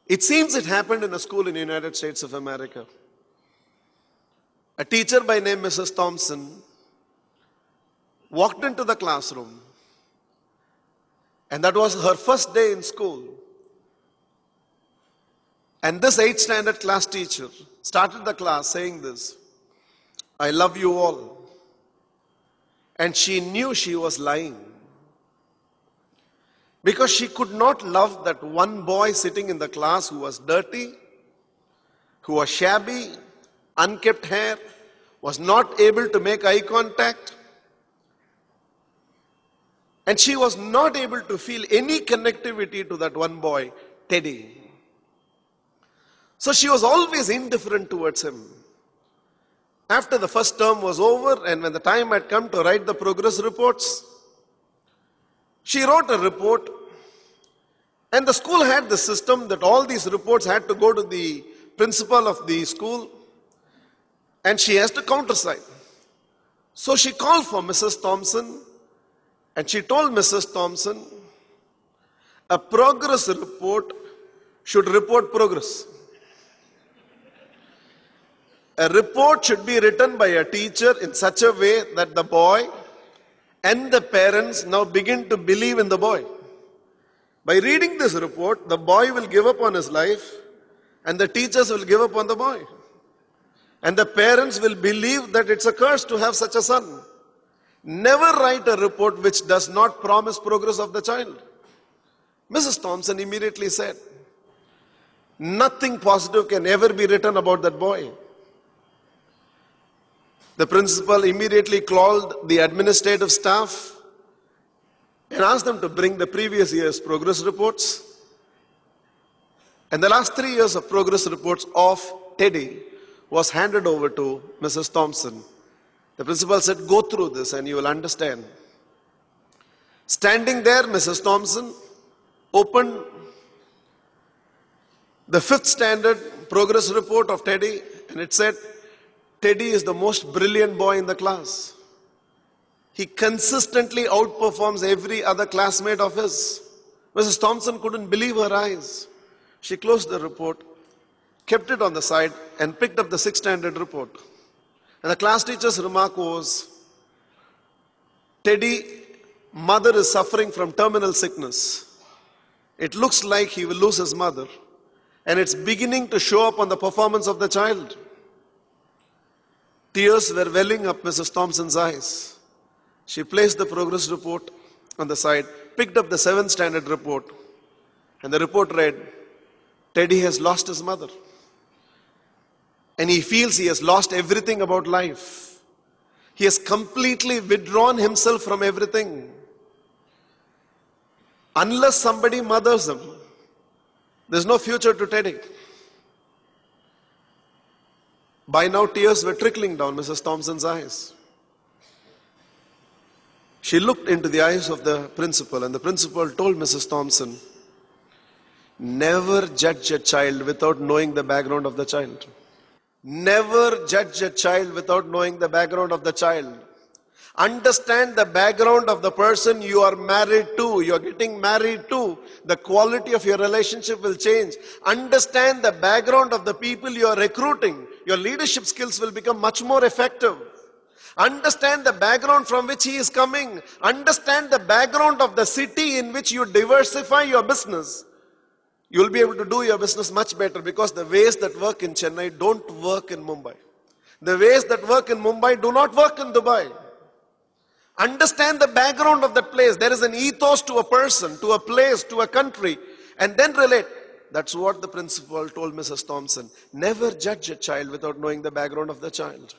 It seems it happened in a school in the United States of America. A teacher by name Mrs. Thompson walked into the classroom, and that was her first day in school. And this 8th standard class teacher started the class saying this, "I love you all." And she knew she was lying, because she could not love that one boy sitting in the class who was dirty, who was shabby, unkept hair, was not able to make eye contact. And she was not able to feel any connectivity to that one boy, Teddy. So she was always indifferent towards him. After the first term was over and when the time had come to write the progress reports, she wrote a report, and the school had the system that all these reports had to go to the principal of the school and she has to countersign. So she called for Mrs. Thompson and she told Mrs. Thompson, a progress report should report progress. A report should be written by a teacher in such a way that the boy and the parents now begin to believe in the boy. By reading this report, the boy will give up on his life and the teachers will give up on the boy. And the parents will believe that it's a curse to have such a son. Never write a report which does not promise progress of the child. Mrs. Thompson immediately said, nothing positive can ever be written about that boy. The principal immediately called the administrative staff and asked them to bring the previous year's progress reports. And the last 3 years of progress reports of Teddy was handed over to Mrs. Thompson. The principal said, go through this and you will understand. Standing there, Mrs. Thompson opened the 5th standard progress report of Teddy, and it said, Teddy is the most brilliant boy in the class. He consistently outperforms every other classmate of his. Mrs. Thompson couldn't believe her eyes. She closed the report, kept it on the side, and picked up the 6th standard report. And the class teacher's remark was, Teddy, mother is suffering from terminal sickness. It looks like he will lose his mother, and it's beginning to show up on the performance of the child. Tears were welling up Mrs. Thompson's eyes. She placed the progress report on the side, picked up the 7th standard report, and the report read, Teddy has lost his mother. And he feels he has lost everything about life. He has completely withdrawn himself from everything. Unless somebody mothers him, there's no future to Teddy. By now, tears were trickling down Mrs. Thompson's eyes. She looked into the eyes of the principal, and the principal told Mrs. Thompson, never judge a child without knowing the background of the child. Never judge a child without knowing the background of the child. Understand the background of the person you are married to, you are getting married to. The quality of your relationship will change. Understand the background of the people you are recruiting. Your leadership skills will become much more effective. Understand the background from which he is coming. Understand the background of the city in which you diversify your business. You will be able to do your business much better, because the ways that work in Chennai don't work in Mumbai. The ways that work in Mumbai do not work in Dubai. Understand the background of that place. There is an ethos to a person, to a place, to a country, and then relate. That's what the principal told Mrs. Thompson. Never judge a child without knowing the background of the child.